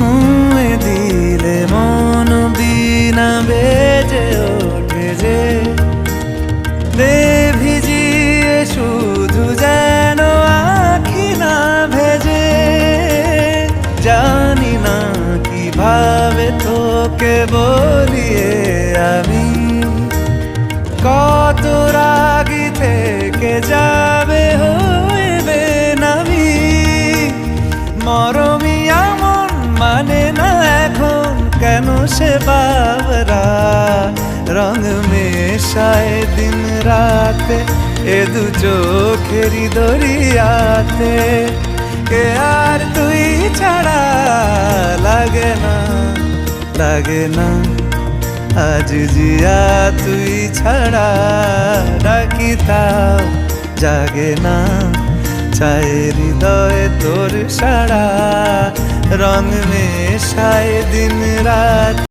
ছুঁয়ে দিলে মন বিনা বেজে ওঠে যে দে ভিজিয়ে শুধু যেন আখি না ভেজে। জানি না কিভাবে তোকে বলিয়ে আমি কত রাগি থেকে যাবে হইবে নামি। মরমি এমন মানে না এখন কেন সে বাবরা রং মেশায় দিন রাতে এ দু চোখেরি দরিয়াতে। কে আর তুই ছাড়া লাগে না লাগে না আজ জিয়া তুই ছাড়া ডাকি তাও জাগে না। চায় হৃদয় তোর সারা রং মেশায় দিন রাত।